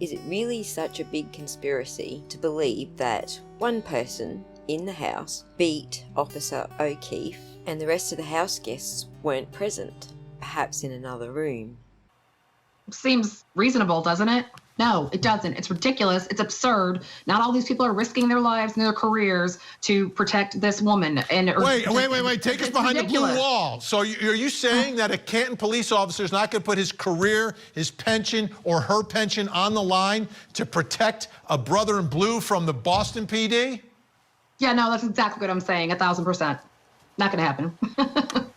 Is it really such a big conspiracy to believe that one person in the house beat Officer O'Keefe and the rest of the house guests weren't present, perhaps in another room? Seems reasonable, doesn't it? No, it doesn't. It's ridiculous. It's absurd. Not all these people are risking their lives and their careers to protect this woman. Wait. Take us behind ridiculous. the blue wall. So are you saying that a Canton police officer is not going to put his career, his pension, or her pension on the line to protect a brother in blue from the Boston PD? Yeah, no, that's exactly what I'm saying. 1,000%. Not going to happen.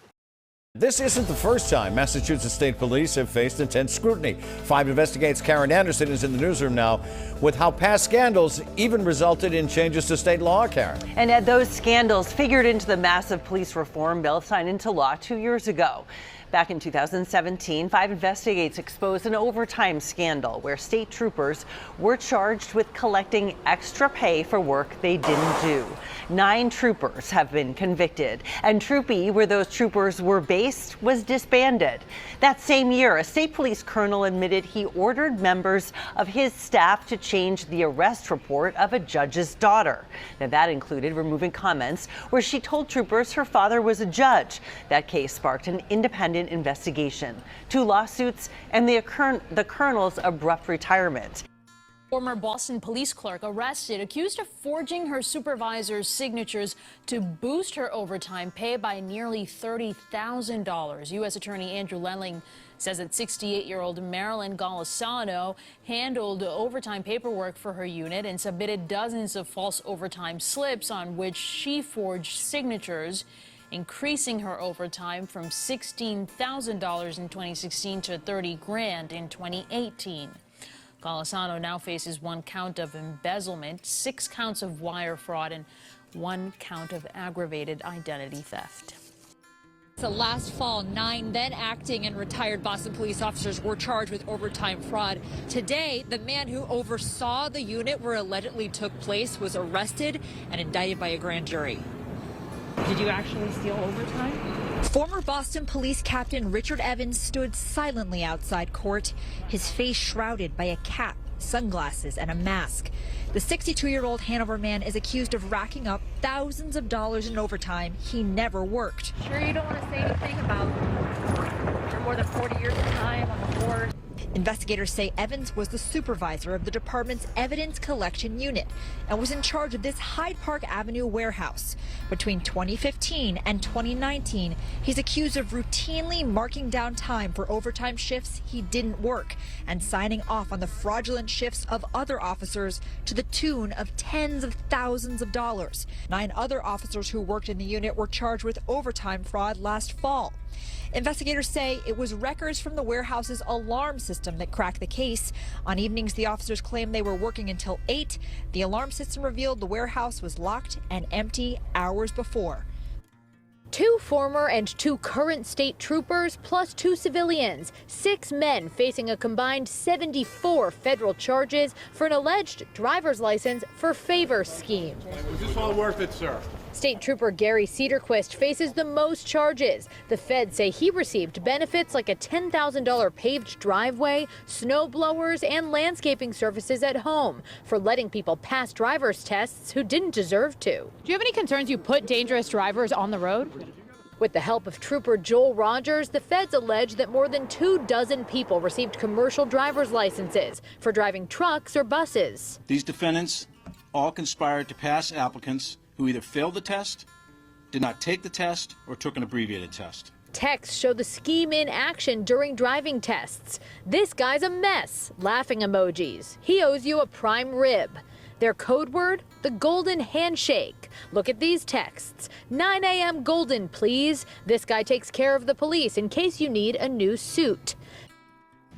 This isn't the first time Massachusetts State Police have faced intense scrutiny. 5 Investigates' Karen Anderson is in the newsroom now with how past scandals even resulted in changes to state law, Karen. And those scandals figured into the massive police reform bill signed into law 2 years ago. Back in 2017, 5 Investigates exposed an overtime scandal where state troopers were charged with collecting extra pay for work they didn't do. 9 troopers have been convicted, and Troop E, where those troopers were based, was disbanded. That same year, a state police colonel admitted he ordered members of his staff to change the arrest report of a judge's daughter. Now, that included removing comments where she told troopers her father was a judge. That case sparked an independent investigation, 2 lawsuits, and the colonel's abrupt retirement. Former Boston police clerk arrested, accused of forging her supervisor's signatures to boost her overtime pay by nearly $30,000. U.S. Attorney Andrew Lank says that 68-year-old Marilyn Golisano handled overtime paperwork for her unit and submitted dozens of false overtime slips on which she forged signatures, increasing her overtime from $16,000 in 2016 to $30,000 in 2018. Golisano now faces 1 count of embezzlement, 6 counts of wire fraud, and 1 count of aggravated identity theft. So last fall, 9 then acting and retired Boston police officers were charged with overtime fraud. Today, the man who oversaw the unit where allegedly took place was arrested and indicted by a grand jury. Did you actually steal overtime? Former Boston police captain Richard Evans stood silently outside court, his face shrouded by a cap, sunglasses, and a mask. The 62-year-old Hanover man is accused of racking up thousands of dollars in overtime he never worked. Sure you don't want to say anything about your more than 40 years of time on the board? Investigators say Evans was the supervisor of the department's evidence collection unit and was in charge of this Hyde Park Avenue warehouse. Between 2015 and 2019, he's accused of routinely marking down time for overtime shifts he didn't work and signing off on the fraudulent shifts of other officers to the tune of tens of thousands of dollars. 9 other officers who worked in the unit were charged with overtime fraud last fall. Investigators say it was records from the warehouse's alarm system that cracked the case. On evenings the officers claimed they were working until 8. The alarm system revealed the warehouse was locked and empty hours before. 2 former and 2 current state troopers plus 2 civilians. 6 men facing a combined 74 federal charges for an alleged driver's license for favor scheme. Was this all worth it, sir? State Trooper Gary Cedarquist faces the most charges. The feds say he received benefits like a $10,000 paved driveway, snow blowers, and landscaping services at home for letting people pass driver's tests who didn't deserve to. Do you have any concerns you put dangerous drivers on the road? With the help of Trooper Joel Rogers, the feds allege that more than 24 people received commercial driver's licenses for driving trucks or buses. These defendants all conspired to pass applicants who either failed the test, did not take the test, or took an abbreviated test. Texts show the scheme in action during driving tests. This guy's a mess. Laughing emojis. He owes you a prime rib. Their code word, the golden handshake. Look at these texts. 9 a.m. golden, please. This guy takes care of the police in case you need a new suit.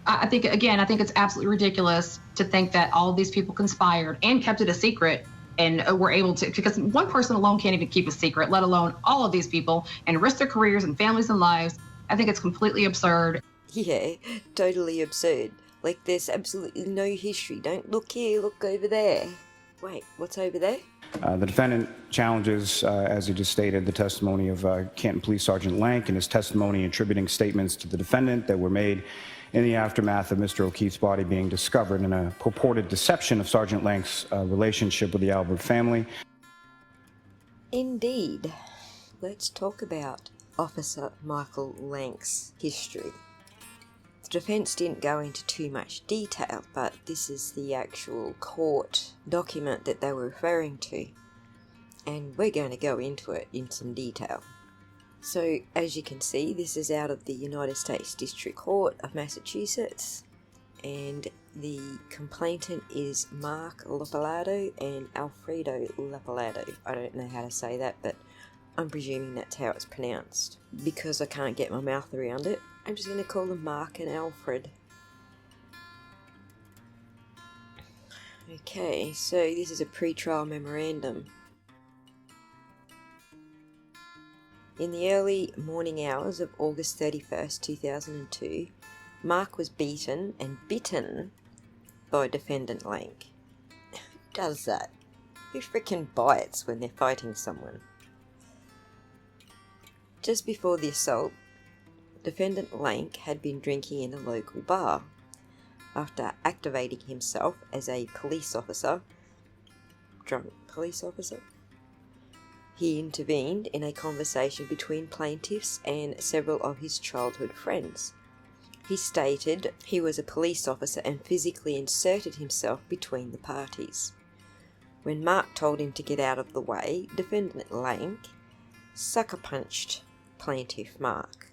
I think it's absolutely ridiculous to think that all of these people conspired and kept it a secret and were able to, because one person alone can't even keep a secret, let alone all of these people, and risk their careers and families and lives. I think it's completely absurd. Yeah, totally absurd. Like, there's absolutely no history. Don't look here, look over there. Wait, what's over there? The defendant challenges, as he just stated, the testimony of Canton Police Sergeant Lank and his testimony attributing statements to the defendant that were made in the aftermath of Mr. O'Keefe's body being discovered in a purported deception of Sergeant Lank's relationship with the Albert family. Indeed. Let's talk about Officer Michael Lank's history. The defence didn't go into too much detail, but this is the actual court document that they were referring to, and we're going to go into it in some detail. So, as you can see, this is out of the United States District Court of Massachusetts, and the complainant is Mark Lapalato and Alfredo Lapalato. I don't know how to say that, but I'm presuming that's how it's pronounced. Because I can't get my mouth around it, I'm just going to call them Mark and Alfred. Okay, so this is a pre-trial memorandum. In the early morning hours of August 31st, 2002, Mark was beaten and bitten by defendant Lank. Who does that? Who frickin' bites when they're fighting someone? Just before the assault, defendant Lank had been drinking in a local bar. After activating himself as a police officer, drunk police officer, he intervened in a conversation between plaintiffs and several of his childhood friends. He stated he was a police officer and physically inserted himself between the parties. When Mark told him to get out of the way, defendant Lank sucker punched plaintiff Mark,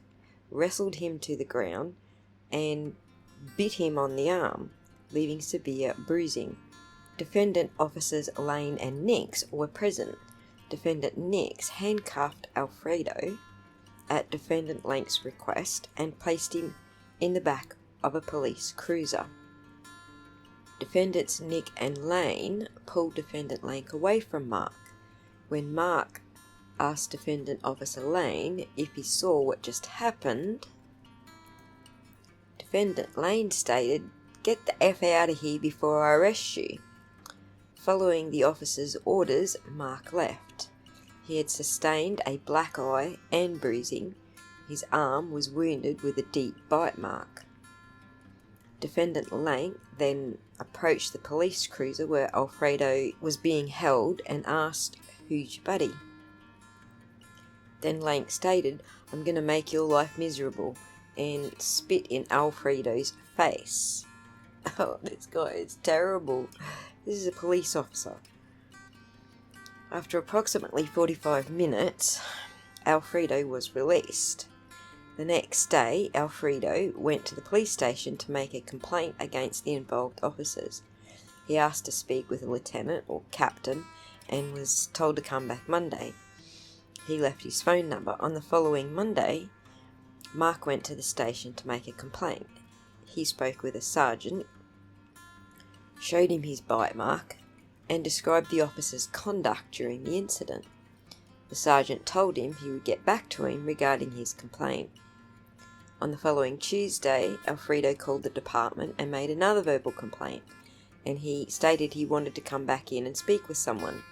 wrestled him to the ground, and bit him on the arm, leaving severe bruising. Defendant officers Lane and Nix were present. Defendant Nix handcuffed Alfredo at defendant Lank's request and placed him in the back of a police cruiser. Defendants Nick and Lane pulled defendant Lank away from Mark. When Mark asked defendant officer Lane if he saw what just happened, defendant Lane stated, "Get the F out of here before I arrest you." Following the officer's orders, Mark left. He had sustained a black eye and bruising. His arm was wounded with a deep bite mark. Defendant Lank then approached the police cruiser where Alfredo was being held and asked, "Who's your buddy?" Then Lank stated, "I'm going to make your life miserable," and spit in Alfredo's face. Oh, this guy is terrible. This is a police officer. After approximately 45 minutes, Alfredo was released. The next day, Alfredo went to the police station to make a complaint against the involved officers. He asked to speak with a lieutenant or captain and was told to come back Monday. He left his phone number. On the following Monday, Mark went to the station to make a complaint. He spoke with a sergeant, showed him his bite mark, and described the officer's conduct during the incident. The sergeant told him he would get back to him regarding his complaint. On the following Tuesday, Alfredo called the department and made another verbal complaint, and he stated he wanted to come back in and speak with someone.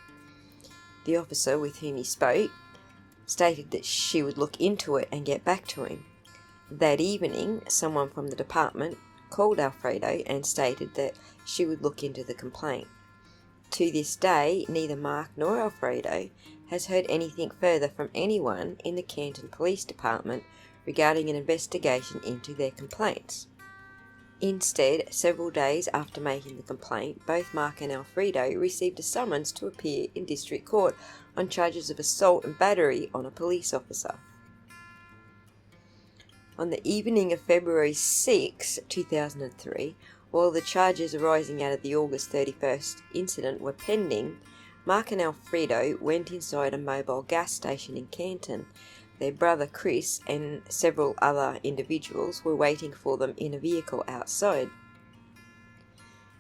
The officer with whom he spoke stated that she would look into it and get back to him. That evening, someone from the department called Alfredo and stated that she would look into the complaint. To this day, neither Mark nor Alfredo has heard anything further from anyone in the Canton Police Department regarding an investigation into their complaints. Instead, several days after making the complaint, both Mark and Alfredo received a summons to appear in district court on charges of assault and battery on a police officer. On the evening of February 6, 2003, while the charges arising out of the August 31st incident were pending, Mark and Alfredo went inside a mobile gas station in Canton. Their brother Chris and several other individuals were waiting for them in a vehicle outside.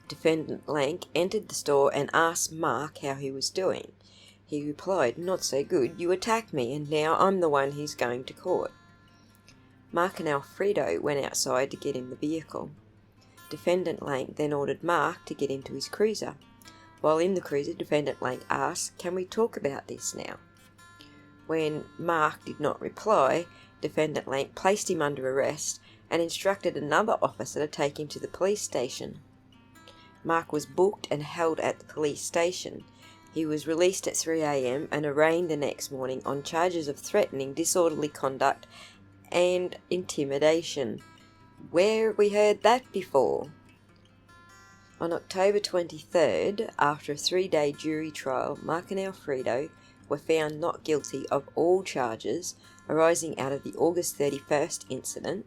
Defendant Lank entered the store and asked Mark how he was doing. He replied, "Not so good, you attacked me and now I'm the one who's going to court." Mark and Alfredo went outside to get in the vehicle. Defendant Lank then ordered Mark to get into his cruiser. While in the cruiser, defendant Lank asked, "Can we talk about this now?" When Mark did not reply, defendant Lank placed him under arrest and instructed another officer to take him to the police station. Mark was booked and held at the police station. He was released at 3 a.m. and arraigned the next morning on charges of threatening, disorderly conduct and intimidation. Where have we heard that before? On October 23rd, after a 3-day jury trial, Mark and Alfredo were found not guilty of all charges arising out of the August 31st incident.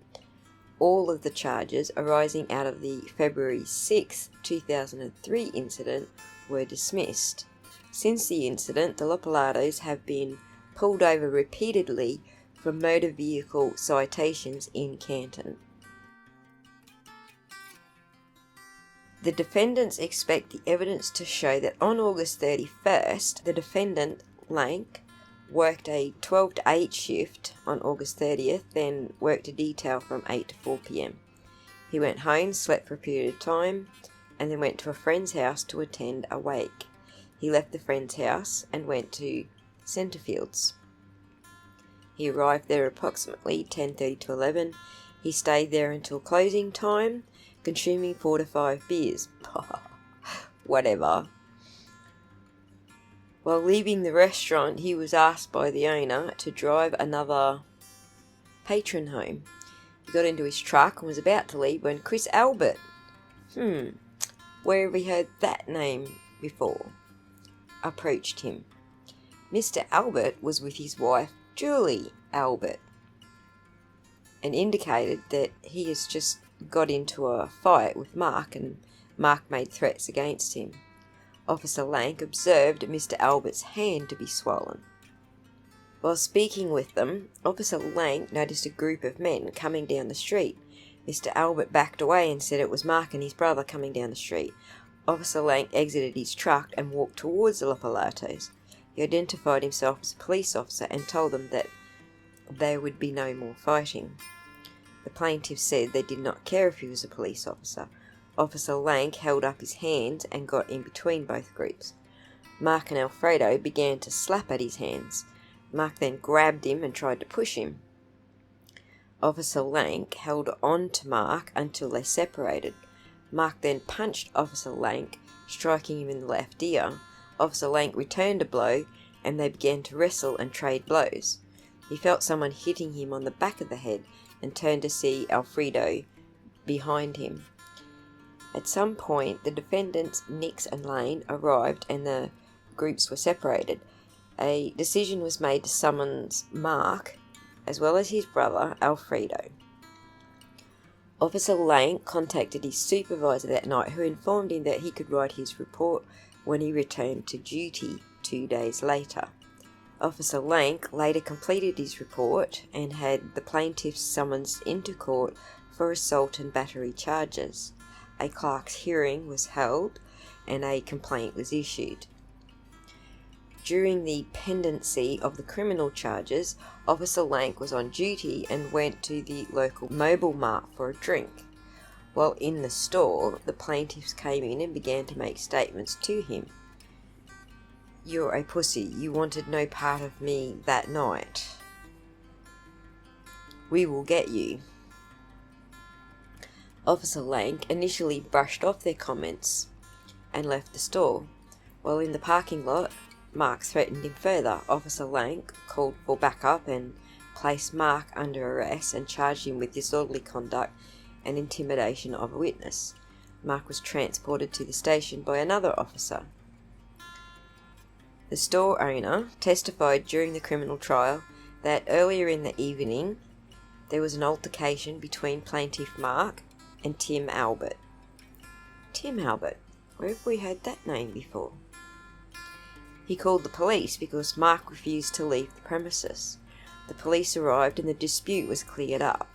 All of the charges arising out of the February 6, 2003 incident were dismissed. Since the incident, the Lopalatos have been pulled over repeatedly for motor vehicle citations in Canton. The defendants expect the evidence to show that on August 31st, the defendant, Lank, worked a 12 to 8 shift on August 30th, then worked a detail from 8 to 4 p.m. He went home, slept for a period of time, and then went to a friend's house to attend a wake. He left the friend's house and went to Centrefields. He arrived there approximately 10:30 to 11. He stayed there until closing time, consuming 4 to 5 beers. Whatever. While leaving the restaurant, he was asked by the owner to drive another patron home. He got into his truck and was about to leave when Chris Albert. Where have we heard that name before? Approached him. Mr. Albert was with his wife, Julie Albert, and indicated that he has just got into a fight with Mark and Mark made threats against him. Officer Lank observed Mr. Albert's hand to be swollen. While speaking with them, Officer Lank noticed a group of men coming down the street. Mr. Albert backed away and said it was Mark and his brother coming down the street. Officer Lank exited his truck and walked towards the Lopalatos. He identified himself as a police officer and told them that there would be no more fighting. The plaintiff said they did not care if he was a police officer. Officer Lank held up his hands and got in between both groups. Mark and Alfredo began to slap at his hands. Mark then grabbed him and tried to push him. Officer Lank held on to Mark until they separated. Mark then punched Officer Lank, striking him in the left ear. Officer Lank returned a blow and they began to wrestle and trade blows. He felt someone hitting him on the back of the head and turned to see Alfredo behind him. At some point, the defendants, Nix and Lane, arrived and the groups were separated. A decision was made to summons Mark, as well as his brother, Alfredo. Officer Lane contacted his supervisor that night, who informed him that he could write his report when he returned to duty 2 days later. Officer Lank later completed his report and had the plaintiff summoned into court for assault and battery charges. A clerk's hearing was held and a complaint was issued. During the pendency of the criminal charges, Officer Lank was on duty and went to the local Mobile Mart for a drink. While in the store, the plaintiffs came in and began to make statements to him. "You're a pussy. You wanted no part of me that night. We will get you." Officer Lank initially brushed off their comments and left the store. While in the parking lot, Mark threatened him further. Officer Lank called for backup and placed Mark under arrest and charged him with disorderly conduct and intimidation of a witness. Mark was transported to the station by another officer. The store owner testified during the criminal trial that earlier in the evening there was an altercation between plaintiff Mark and Tim Albert. Tim Albert, where have we heard that name before? He called the police because Mark refused to leave the premises. The police arrived and the dispute was cleared up.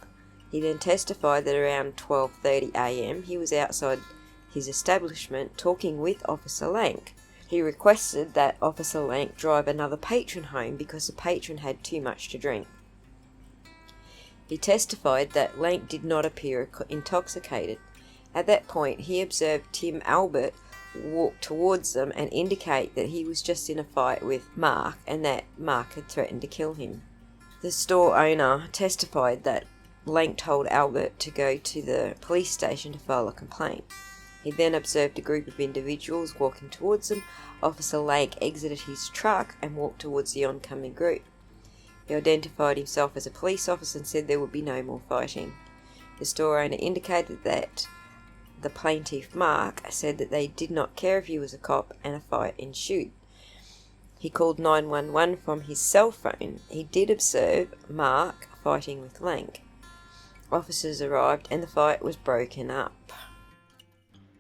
He then testified that around 12:30 a.m. he was outside his establishment talking with Officer Lank. He requested that Officer Lank drive another patron home because the patron had too much to drink. He testified that Lank did not appear intoxicated. At that point, he observed Tim Albert walk towards them and indicate that he was just in a fight with Mark and that Mark had threatened to kill him. The store owner testified that Lank told Albert to go to the police station to file a complaint. He then observed a group of individuals walking towards them. Officer Lank exited his truck and walked towards the oncoming group. He identified himself as a police officer and said there would be no more fighting. The store owner indicated that the plaintiff, Mark, said that they did not care if he was a cop and a fight ensued. He called 911 from his cell phone. He did observe Mark fighting with Lank. Officers arrived and the fight was broken up.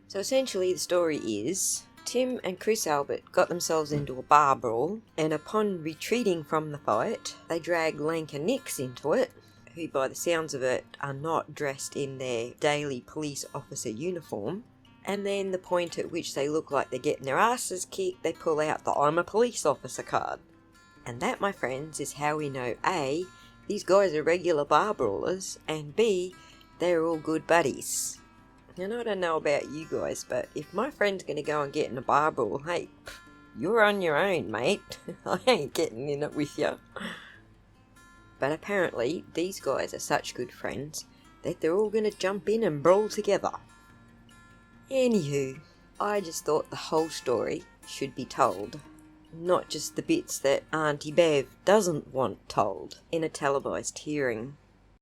So essentially the story is Tim and Chris Albert got themselves into a bar brawl, and upon retreating from the fight, they dragged Lank and Nix into it, who by the sounds of it are not dressed in their daily police officer uniform. And then the point at which they look like they're getting their asses kicked, they pull out the "I'm a police officer" card. And that, my friends, is how we know A, these guys are regular bar brawlers, and B, they're all good buddies. And I don't know about you guys, but if my friend's going to go and get in a bar brawl, hey, you're on your own, mate. I ain't getting in it with you. But apparently, these guys are such good friends that they're all going to jump in and brawl together. Anywho, I just thought the whole story should be told. Not just the bits that Auntie Bev doesn't want told in a televised hearing.